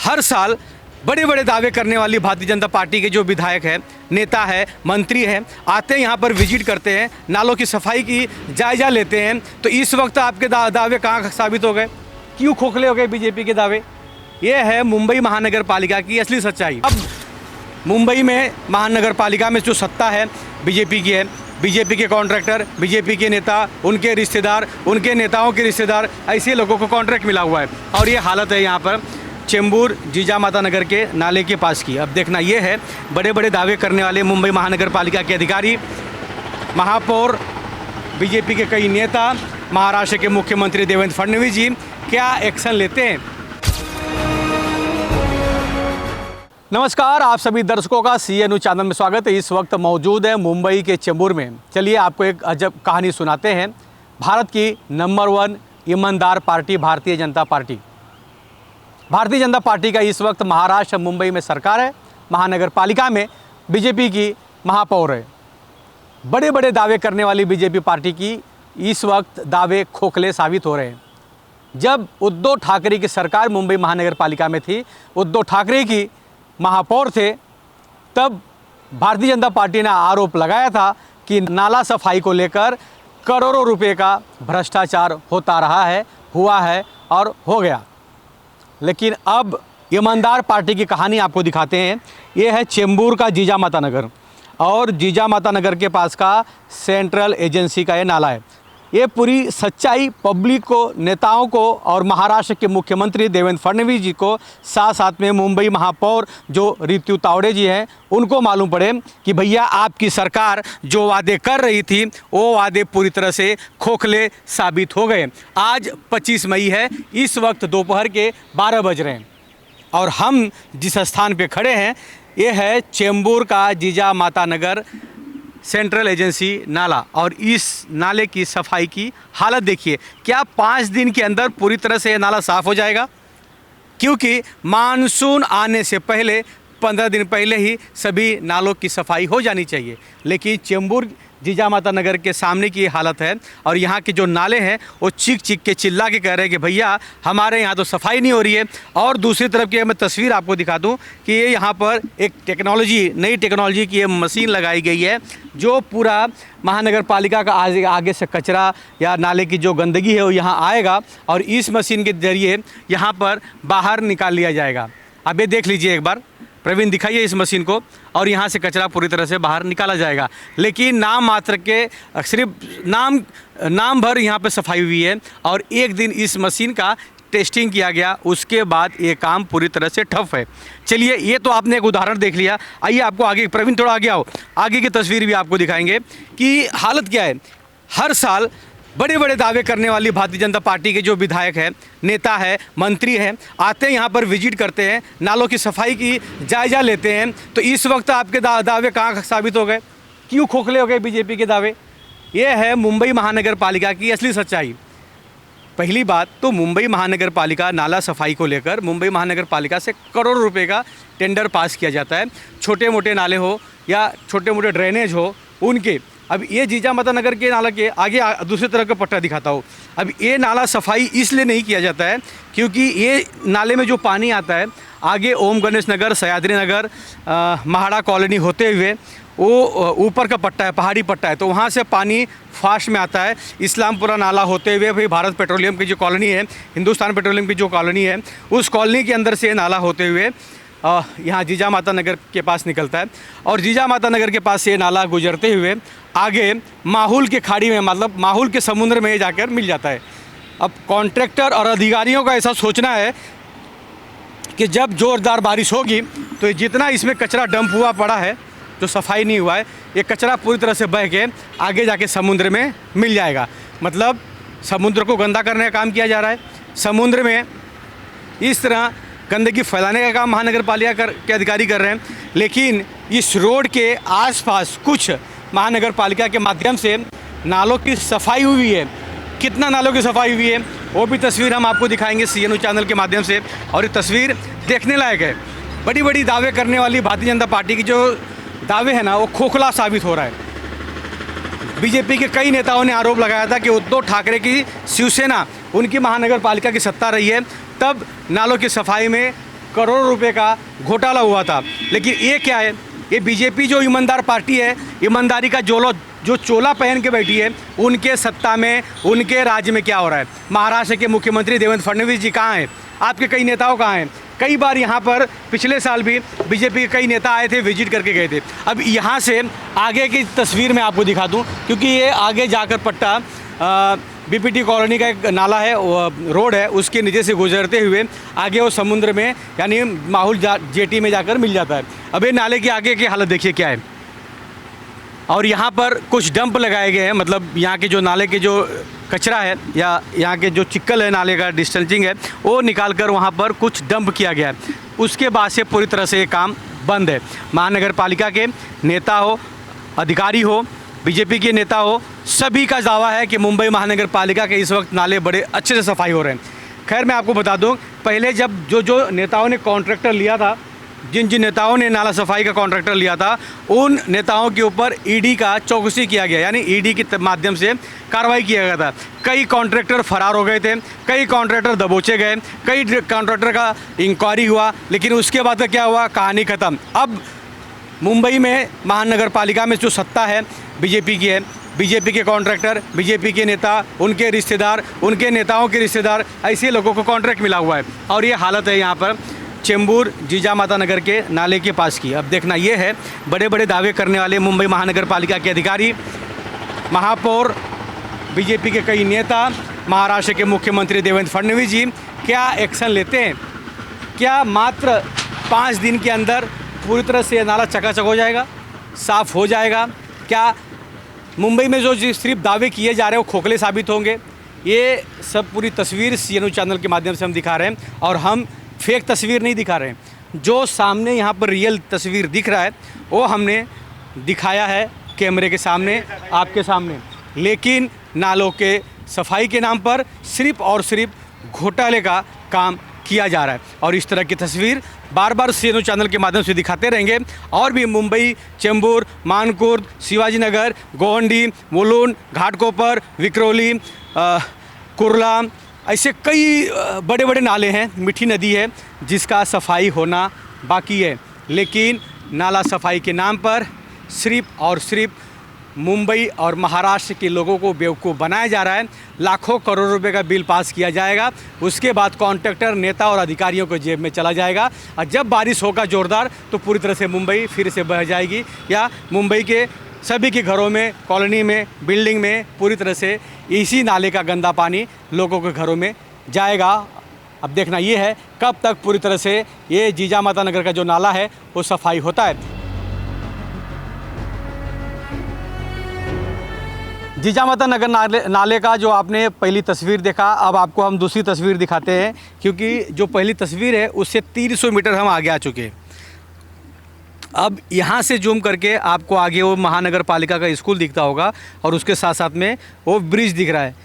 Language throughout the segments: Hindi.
हर साल बड़े बड़े दावे करने वाली भारतीय जनता पार्टी के जो विधायक हैं, नेता है, मंत्री हैं, आते हैं यहाँ पर विजिट करते हैं, नालों की सफाई की जायजा लेते हैं। तो इस वक्त आपके दावे कहाँ साबित हो गए, क्यों खोखले हो गए बीजेपी के दावे? ये है मुंबई महानगर पालिका की असली सच्चाई। अब मुंबई में महानगर पालिका में जो सत्ता है बीजेपी की है, बीजेपी के कॉन्ट्रैक्टर, बीजेपी के नेता, उनके रिश्तेदार, उनके नेताओं के रिश्तेदार, ऐसे लोगों को कॉन्ट्रैक्ट मिला हुआ है। और ये हालत है यहाँ पर चेंबूर जीजामाता नगर के नाले के पास की। अब देखना ये है, बड़े बड़े दावे करने वाले मुंबई महानगर पालिका के अधिकारी, महापौर, बीजेपी के कई नेता, महाराष्ट्र के मुख्यमंत्री देवेंद्र फडणवीस जी क्या एक्शन लेते हैं। नमस्कार, आप सभी दर्शकों का CNU चैनल में स्वागत है। इस वक्त मौजूद है मुंबई के चेंबूर में। चलिए आपको एक अजब कहानी सुनाते हैं। भारत की नंबर 1 ईमानदार party Bharatiya Janata party. Bharatiya Janata party का इस वक्त महाराष्ट्र मुंबई में सरकार है, महानगर पालिका में बीजेपी की महापौर है। बड़े बड़े दावे करने वाली बीजेपी पार्टी की इस वक्त दावे खोखले साबित हो रहे हैं। जब उद्धव ठाकरे की सरकार मुंबई महानगर पालिका में थी, उद्धव ठाकरे की महापौर थे, तब भारतीय जनता पार्टी ने आरोप लगाया था कि नाला सफाई को लेकर करोड़ों रुपए का भ्रष्टाचार होता रहा है, हुआ है और हो गया। लेकिन अब ईमानदार पार्टी की कहानी आपको दिखाते हैं। ये है चेंबूर का जीजामाता नगर, और जीजामाता नगर के पास का सेंट्रल एजेंसी का ये नाला है। ये पूरी सच्चाई पब्लिक को, नेताओं को और महाराष्ट्र के मुख्यमंत्री देवेंद्र फडणवीस जी को, साथ साथ में मुंबई महापौर जो ऋतु तावड़े जी हैं, उनको मालूम पड़े कि भैया आपकी सरकार जो वादे कर रही थी वो वादे पूरी तरह से खोखले साबित हो गए। आज 25 मई है, इस वक्त दोपहर के 12 बज रहे हैं और हम जिस स्थान पे खड़े हैं ये है चेंबूर का जीजामाता नगर सेंट्रल एजेंसी नाला। और इस नाले की सफाई की हालत देखिए। क्या 5 दिन के अंदर पूरी तरह से ये नाला साफ़ हो जाएगा? क्योंकि मानसून आने से पहले 15 दिन पहले ही सभी नालों की सफाई हो जानी चाहिए। लेकिन चेंबूर जीजामाता नगर के सामने की हालत है, और यहाँ के जो नाले हैं वो चीख चीख के चिल्ला के कह रहे हैं कि भैया हमारे यहाँ तो सफाई नहीं हो रही है। और दूसरी तरफ की मैं तस्वीर आपको दिखा दूँ कि ये यहाँ पर एक टेक्नोलॉजी, नई टेक्नोलॉजी की ये मशीन लगाई गई है जो पूरा महानगर पालिका का आगे से कचरा या नाले की जो गंदगी है वो यहाँ आएगा और इस मशीन के जरिए यहाँ पर बाहर निकाल लिया जाएगा। अब ये देख लीजिए एक बार, प्रवीण दिखाइए इस मशीन को, और यहाँ से कचरा पूरी तरह से बाहर निकाला जाएगा। लेकिन नाम मात्र के, सिर्फ नाम भर यहाँ पे सफाई हुई है, और एक दिन इस मशीन का टेस्टिंग किया गया, उसके बाद ये काम पूरी तरह से ठप है। चलिए, ये तो आपने एक उदाहरण देख लिया। आइए आपको आगे, प्रवीण थोड़ा आगे आओ, आगे की तस्वीर भी आपको दिखाएंगे कि हालत क्या है। हर साल बड़े बड़े दावे करने वाली भारतीय जनता पार्टी के जो विधायक हैं, नेता है, मंत्री हैं, आते हैं यहाँ पर विजिट करते हैं, नालों की सफाई की जायजा लेते हैं। तो इस वक्त आपके दावे कहाँ साबित हो गए, क्यों खोखले हो गए बीजेपी के दावे? ये है मुंबई महानगर पालिका की असली सच्चाई। पहली बात तो मुंबई महानगर पालिका नाला सफाई को लेकर मुंबई महानगर पालिका से करोड़ों रुपए का टेंडर पास किया जाता है। छोटे मोटे नाले हो या छोटे मोटे ड्रेनेज हो उनके। अब ये जीजामाता नगर के नाला के आगे दूसरी तरफ का पट्टा दिखाता हूँ। अब ये नाला सफाई इसलिए नहीं किया जाता है क्योंकि ये नाले में जो पानी आता है आगे ओम गणेश नगर, सह्याद्री नगर, महाड़ा कॉलोनी होते हुए वो ऊपर का पट्टा है, पहाड़ी पट्टा है, तो वहाँ से पानी फास्ट में आता है। इस्लामपुरा नाला होते हुए फिर भारत पेट्रोलियम की जो कॉलोनी है, हिंदुस्तान पेट्रोलियम की जो कॉलोनी है, उस कॉलोनी के अंदर से नाला होते हुए यहाँ जीजामाता नगर के पास निकलता है। और जीजामाता नगर के पास ये नाला गुजरते हुए आगे माहुल के खाड़ी में, मतलब माहुल के समुद्र में जाकर मिल जाता है। अब कॉन्ट्रैक्टर और अधिकारियों का ऐसा सोचना है कि जब ज़ोरदार बारिश होगी तो जितना इसमें कचरा डंप हुआ पड़ा है, जो सफाई नहीं हुआ है, ये कचरा पूरी तरह से बह के आगे जाके समुद्र में मिल जाएगा। मतलब समुद्र को गंदा करने का काम किया जा रहा है। समुद्र में इस तरह गंदगी फैलाने का काम महानगर पालिका के अधिकारी कर रहे हैं। लेकिन इस रोड के आसपास कुछ महानगर पालिका के माध्यम से नालों की सफाई हुई है। कितना नालों की सफाई हुई है वो भी तस्वीर हम आपको दिखाएंगे CNU चैनल के माध्यम से, और ये तस्वीर देखने लायक है। बड़ी बड़ी दावे करने वाली भारतीय जनता पार्टी की जो दावे है ना, वो खोखला साबित हो रहा है। बीजेपी के कई नेताओं ने आरोप लगाया था कि उद्धव ठाकरे की शिवसेना, उनकी महानगर पालिका की सत्ता रही है, तब नालों की सफाई में करोड़ों रुपए का घोटाला हुआ था। लेकिन ये क्या है, ये बीजेपी जो ईमानदार पार्टी है, ईमानदारी का जो चोला पहन के बैठी है, उनके सत्ता में, उनके राज्य में क्या हो रहा है। महाराष्ट्र के मुख्यमंत्री देवेंद्र फडणवीस जी कहाँ हैं, आपके कई नेताओं कहाँ हैं। कई बार यहाँ पर पिछले साल भी बीजेपी के कई नेता आए थे, विजिट करके गए थे। अब यहाँ से आगे की तस्वीर मैं आपको दिखा दूँ, क्योंकि ये आगे जाकर पट्टा बीपीटी कॉलोनी का एक नाला है, रोड है, उसके नीचे से गुजरते हुए आगे वो समुद्र में यानी माहुल जेटी में जाकर मिल जाता है। अब ये नाले के आगे की हालत देखिए क्या है। और यहाँ पर कुछ डंप लगाए गए हैं, मतलब यहाँ के जो नाले के जो कचरा है या यहाँ के जो चिक्कल है, नाले का डिस्टेंसिंग है, वो निकाल कर वहाँ पर कुछ डंप किया गया है। उसके बाद से पूरी तरह से ये काम बंद है। महानगर पालिका के नेता हो, अधिकारी हो, बीजेपी के नेता हो, सभी का दावा है कि मुंबई महानगर पालिका के इस वक्त नाले बड़े अच्छे से सफाई हो रहे हैं। खैर मैं आपको बता दूं, पहले जब जो नेताओं ने कॉन्ट्रैक्टर लिया था, जिन नेताओं ने नाला सफाई का कॉन्ट्रैक्टर लिया था, उन नेताओं के ऊपर ईडी का चौकसी किया गया, यानी ईडी के माध्यम से कार्रवाई किया गया था। कई कॉन्ट्रैक्टर फरार हो गए थे, कई कॉन्ट्रैक्टर दबोचे गए, कई कॉन्ट्रैक्टर का इंक्वायरी हुआ, लेकिन उसके बाद क्या हुआ, कहानी ख़त्म। अब मुंबई में महानगर पालिका में जो सत्ता है बीजेपी की है, बीजेपी के कॉन्ट्रैक्टर, बीजेपी के नेता, उनके रिश्तेदार, उनके नेताओं के रिश्तेदार, ऐसे लोगों को कॉन्ट्रैक्ट मिला हुआ है। और ये हालत है यहाँ पर चेंबूर जीजामाता नगर के नाले के पास की। अब देखना ये है, बड़े बड़े दावे करने वाले मुंबई महानगर पालिका के अधिकारी, महापौर, बीजेपी के कई नेता, महाराष्ट्र के मुख्यमंत्री देवेंद्र फडणवीस जी क्या एक्शन लेते हैं। क्या मात्र 5 दिन के अंदर पूरी तरह से नाला चकाचक हो जाएगा, साफ़ हो जाएगा? क्या मुंबई में जो सिर्फ दावे किए जा रहे हैं वो खोखले साबित होंगे? ये सब पूरी तस्वीर CNU चैनल के माध्यम से हम दिखा रहे हैं, और हम फेक तस्वीर नहीं दिखा रहे हैं। जो सामने यहाँ पर रियल तस्वीर दिख रहा है वो हमने दिखाया है कैमरे के सामने, आपके सामने। लेकिन नालों के सफाई के नाम पर सिर्फ और सिर्फ घोटाले का काम किया जा रहा है, और इस तरह की तस्वीर बार बार CNU चैनल के माध्यम से दिखाते रहेंगे। और भी मुंबई, चेंबूर, मानकुर्द, शिवाजी नगर, गोवंडी, मुलुंड, घाटकोपर, विक्रोली, कुर्ला, ऐसे कई बड़े बड़े नाले हैं, मीठी नदी है जिसका सफाई होना बाकी है। लेकिन नाला सफाई के नाम पर सिर्फ और सिर्फ मुंबई और महाराष्ट्र के लोगों को बेवकूफ़ बनाया जा रहा है। लाखों करोड़ रुपए का बिल पास किया जाएगा, उसके बाद कॉन्ट्रैक्टर, नेता और अधिकारियों को जेब में चला जाएगा, और जब बारिश होगा ज़ोरदार तो पूरी तरह से मुंबई फिर से बह जाएगी, या मुंबई के सभी के घरों में, कॉलोनी में, बिल्डिंग में पूरी तरह से इसी नाले का गंदा पानी लोगों के घरों में जाएगा। अब देखना ये है कब तक पूरी तरह से ये जीजामाता नगर का जो नाला है वो सफाई होता है। जीजामाता नगर नाले का जो आपने पहली तस्वीर देखा, अब आपको हम दूसरी तस्वीर दिखाते हैं, क्योंकि जो पहली तस्वीर है उससे 300 मीटर हम आगे आ चुके हैं। अब यहाँ से जूम करके आपको आगे वो महानगर पालिका का स्कूल दिखता होगा, और उसके साथ साथ में वो ब्रिज दिख रहा है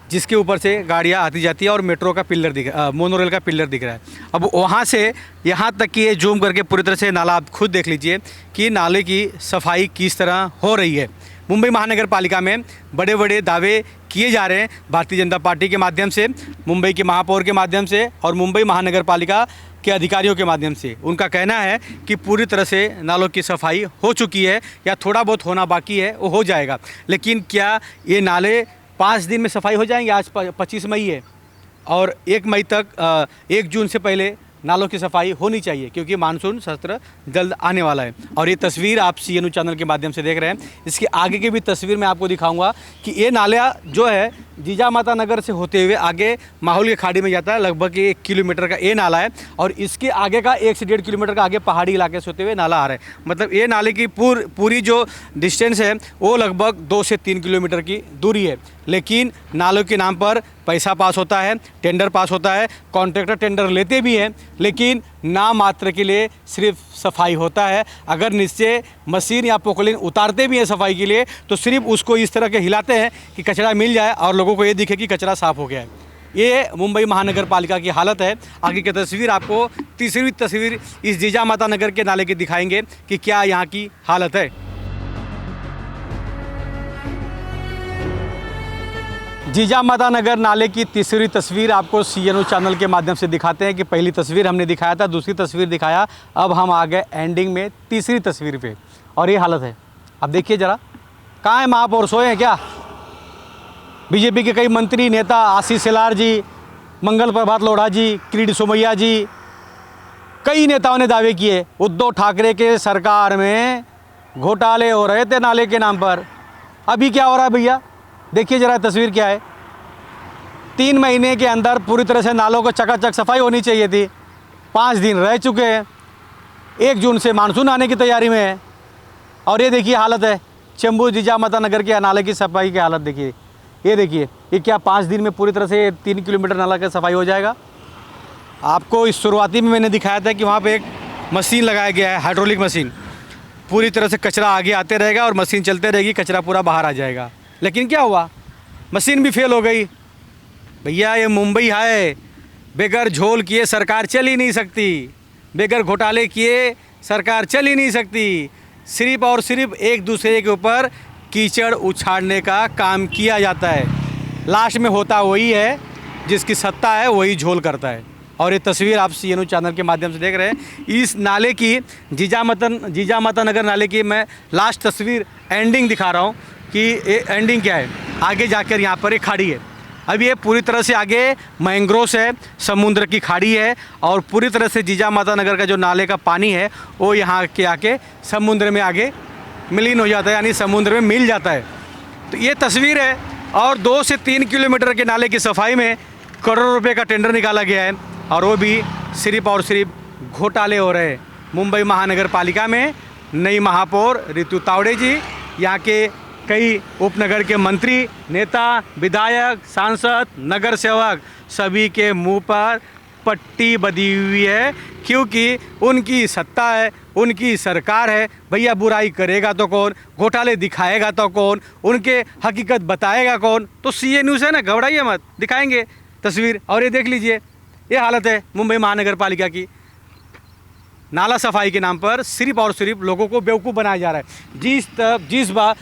जिसके ऊपर से गाड़ियाँ आती जाती है, और मेट्रो का पिलर मोनोरेल का पिलर दिख रहा है। अब वहाँ से यहाँ तक कि ये जूम करके पूरी तरह से नाला आप खुद देख लीजिए कि नाले की सफाई किस तरह हो रही है। मुंबई महानगर पालिका में बड़े बड़े दावे किए जा रहे हैं भारतीय जनता पार्टी के माध्यम से, मुंबई के महापौर के माध्यम से, और मुंबई महानगर पालिका के अधिकारियों के माध्यम से। उनका कहना है कि पूरी तरह से नालों की सफाई हो चुकी है, या थोड़ा बहुत होना बाकी है, वो हो जाएगा। लेकिन क्या ये नाले 5 दिन में सफाई हो जाएंगे? आज 25 मई है, और 1 मई तक 1 जून से पहले नालों की सफाई होनी चाहिए, क्योंकि मानसून सत्र जल्द आने वाला है। और ये तस्वीर आप CNU चैनल के माध्यम से देख रहे हैं। इसके आगे की भी तस्वीर मैं आपको दिखाऊंगा कि ये नाला जो है जीजामाता नगर से होते हुए आगे माहौल की खाड़ी में जाता है। लगभग 1 किलोमीटर का ये नाला है, और इसके आगे का 1 से 1.5 किलोमीटर का आगे पहाड़ी इलाके से होते हुए नाला आ रहा है। मतलब ये नाले की पूरी जो डिस्टेंस है वो लगभग 2 से 3 किलोमीटर की दूरी है। लेकिन नालों के नाम पर पैसा पास होता है, टेंडर पास होता है, कॉन्ट्रैक्टर टेंडर लेते भी हैं, लेकिन नाम मात्र के लिए सिर्फ सफाई होता है। अगर नीचे मशीन या पोकलिन उतारते भी हैं सफाई के लिए, तो सिर्फ उसको इस तरह के हिलाते हैं कि कचरा मिल जाए और लोगों को ये दिखे कि कचरा साफ़ हो गया है। ये मुंबई महानगर पालिका की हालत है। आगे की तस्वीर आपको, तीसरी तस्वीर इस जीजामाता नगर के नाले की दिखाएंगे कि क्या यहाँ की हालत है। जीजामाता नगर नाले की तीसरी तस्वीर आपको CNO चैनल के माध्यम से दिखाते हैं कि पहली तस्वीर हमने दिखाया था, दूसरी तस्वीर दिखाया, अब हम आ गए एंडिंग में तीसरी तस्वीर पे और ये हालत है। अब देखिए ज़रा, कहाँ है महापौर, सोए हैं क्या? बीजेपी के कई मंत्री नेता, आशीष शेलार जी, मंगल प्रभात लोढ़ा जी, किरीट सोमैया जी, कई नेताओं ने दावे किए उद्धव ठाकरे के सरकार में घोटाले हो रहे थे नाले के नाम पर। अभी क्या हो रहा है भैया, देखिए ज़रा तस्वीर क्या है। 3 महीने के अंदर पूरी तरह से नालों को चकाचक सफाई होनी चाहिए थी, 5 दिन रह चुके हैं, 1 जून से मानसून आने की तैयारी में है और ये देखिए हालत है चेंबूर जीजामाता नगर के नाले की सफाई की हालत देखिए। ये देखिए, ये क्या 5 दिन में पूरी तरह से 3 किलोमीटर नाला का सफाई हो जाएगा? आपको इस शुरुआती में मैंने दिखाया था कि वहाँ पे एक मशीन लगाया गया है, हाइड्रोलिक मशीन, पूरी तरह से कचरा आगे आते रहेगा और मशीन चलते रहेगी, कचरा पूरा बाहर आ जाएगा। लेकिन क्या हुआ, मशीन भी फेल हो गई। भैया ये मुंबई है, बगैर झोल किए सरकार चल ही नहीं सकती, बगैर घोटाले किए सरकार चल ही नहीं सकती। सिर्फ और सिर्फ एक दूसरे के ऊपर कीचड़ उछाड़ने का काम किया जाता है। लास्ट में होता वही है, जिसकी सत्ता है वही झोल करता है। और ये तस्वीर आप CNO चैनल के माध्यम से देख रहे हैं। इस नाले की जीजामाता नगर नाले की मैं लास्ट तस्वीर एंडिंग दिखा रहा हूँ कि ये एंडिंग क्या है। आगे जाकर यहाँ पर एक खाड़ी है, अब ये पूरी तरह से आगे मैंग्रोव्स है, समुद्र की खाड़ी है और पूरी तरह से जीजामाता नगर का जो नाले का पानी है वो यहाँ के आके समुद्र में आगे विलीन हो जाता है, यानी समुद्र में मिल जाता है। तो ये तस्वीर है और 2 से 3 किलोमीटर के नाले की सफाई में करोड़ों रुपए का टेंडर निकाला गया है और वो भी सिर्फ और सिर्फ घोटाले हो रहे हैं। मुंबई महानगर पालिका में नई महापौर ऋतु तावड़े जी, यहाँ के कई उपनगर के मंत्री, नेता, विधायक, सांसद, नगर सेवक, सभी के मुंह पर पट्टी बधी हुई है क्योंकि उनकी सत्ता है, उनकी सरकार है। भैया बुराई करेगा तो कौन, घोटाले दिखाएगा तो कौन, उनके हकीकत बताएगा कौन? तो CNO है ना, घबराइए मत, दिखाएंगे तस्वीर। और ये देख लीजिए, ये हालत है मुंबई महानगर पालिका की। नाला सफाई के नाम पर सिर्फ और सिर्फ लोगों को बेवकूफ़ बनाया जा रहा है।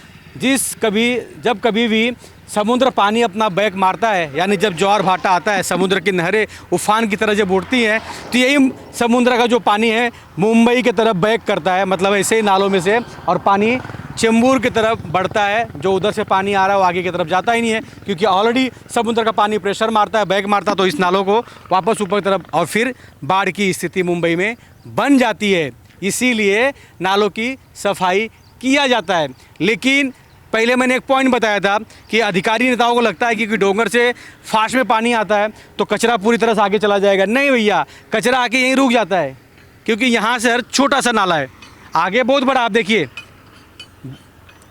जब कभी भी समुद्र पानी अपना बैक मारता है, यानी जब ज्वार भाटा आता है, समुद्र की नहरें उफान की तरह जब उठती हैं, तो यही समुद्र का जो पानी है मुंबई की तरफ बैक करता है, मतलब ऐसे ही नालों में से, और पानी चेंबूर की तरफ बढ़ता है। जो उधर से पानी आ रहा है वो आगे की तरफ जाता ही नहीं है क्योंकि ऑलरेडी समुद्र का पानी प्रेशर मारता है, बैक मारता है, तो इस नालों को वापस ऊपर की तरफ, और फिर बाढ़ की स्थिति मुंबई में बन जाती है। इसीलिए नालों की सफाई किया जाता है। लेकिन पहले मैंने एक पॉइंट बताया था कि अधिकारी नेताओं को लगता है कि डोंगर से फास्ट में पानी आता है तो कचरा पूरी तरह से आगे चला जाएगा। नहीं भैया, कचरा आके यहीं रुक जाता है क्योंकि यहाँ से हर छोटा सा नाला है, आगे बहुत बड़ा, आप देखिए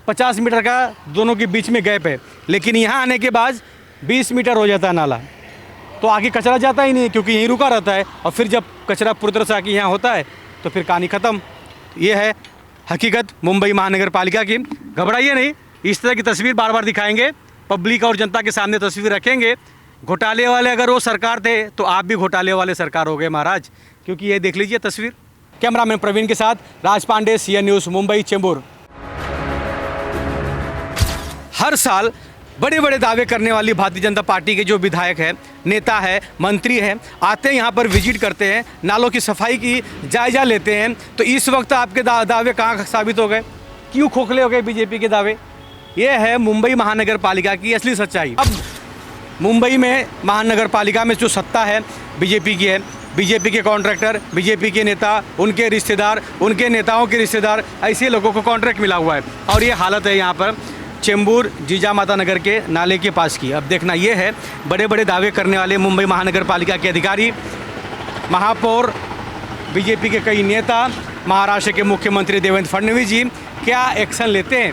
50 मीटर का दोनों के बीच में गैप है, लेकिन यहाँ आने के बाद 20 मीटर हो जाता है नाला, तो आगे कचरा जाता ही नहीं क्योंकि यहीं रुका रहता है। और फिर जब कचरा पूरी तरह से आके यहाँ होता है तो फिर कहानी ख़त्म। ये है हकीकत मुंबई महानगर पालिका की। घबराइए नहीं, इस तरह की तस्वीर बार बार दिखाएंगे, पब्लिक और जनता के सामने तस्वीर रखेंगे। घोटाले वाले अगर वो सरकार थे तो आप भी घोटाले वाले सरकार हो गए महाराज, क्योंकि ये देख लीजिए तस्वीर। कैमरामैन प्रवीण के साथ राज पांडे, CN न्यूज़ मुंबई चेंबूर। हर साल बड़े बड़े दावे करने वाली भारतीय जनता पार्टी के जो विधायक हैं, नेता है, मंत्री हैं, आते हैं यहाँ पर विजिट करते हैं, नालों की सफाई की जायजा लेते हैं। तो इस वक्त आपके दावे कहाँ साबित हो गए, क्यों खोखले हो गए बीजेपी के दावे? ये है मुंबई महानगर पालिका की असली सच्चाई। अब मुंबई में महानगर पालिका में जो सत्ता है बीजेपी की है, बीजेपी के कॉन्ट्रैक्टर, बीजेपी के नेता, उनके रिश्तेदार, उनके नेताओं के रिश्तेदार, ऐसे लोगों को कॉन्ट्रैक्ट मिला हुआ है। और ये हालत है यहाँ पर चेंबूर जीजामाता नगर के नाले के पास की। अब देखना ये है, बड़े बड़े दावे करने वाले मुंबई महानगर पालिका के अधिकारी, महापौर, बीजेपी के कई नेता, महाराष्ट्र के मुख्यमंत्री देवेंद्र फडणवीस जी क्या एक्शन लेते हैं।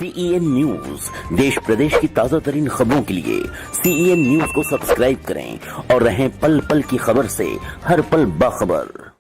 CEN न्यूज, देश प्रदेश की ताजा तरीन खबरों के लिए CEN न्यूज को सब्सक्राइब करें और रहें पल पल की खबर से हर पल बाखबर।